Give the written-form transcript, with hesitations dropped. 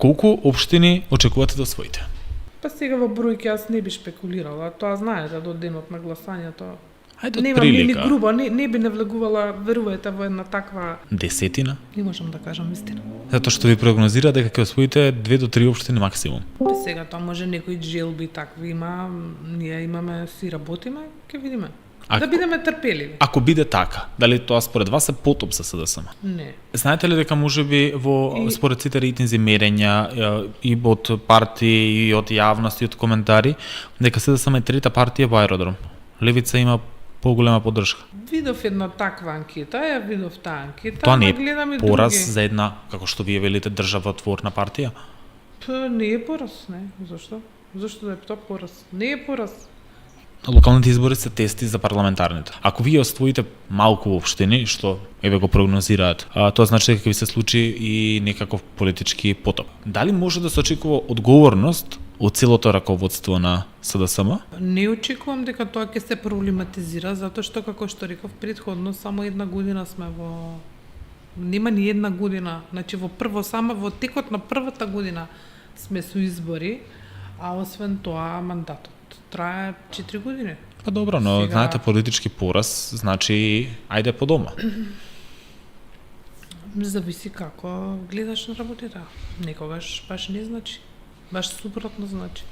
Колку општини очекувате да освоите? Па сега во бројки јас не би шпекулирала, тоа знаете до денот на гласањето. Ајде од Немам ни прилика. грубо, не би навлегувала, верувајте, во една таква... Десетина? Не можам да кажам истина. Затоа што ви прогнозира дека ќе освоите 2 до 3 општини максимум. Па сега тоа може некои желби такви има, ние имаме, си работиме, ќе видиме. Да бидеме трпеливи. Ако биде така, дали тоа според вас е потоп за СДСМ? Не. Знаете ли дека можеби според сите рейтинзи мерења и од партии и од јавност и од коментари дека СДСМ е трета партија во аеродром. Левица има поголема поддршка. Видов една таква анкета, ја видов таа анкета, Тоа не гледам е и пораз други. за една, како што вие велите, државотворна партија? Па не е пораз, не. Зошто? Зошто да е тоа пораз? Не е пораз. Локалните избори се тести за парламентарните. Ако вие освоите малку општини, што еве го прогнозираат, тоа значи дека ќе ви се случи и некаков политички потоп. Дали може да се очекува одговорност од целото раководство на СДСМ? Не очекувам дека тоа ќе се проблематизира, затоа што, како што реков предходно, само една година сме во... Нема ни една година. Значи, само во текот на првата година сме со избори, а освен тоа мандатот трае 4 години. Па добро, но Сега... знаете, политички пораз значи ајде по дома. Зависи како гледаш на работите. Некогаш баш не значи. Баш супротно значи.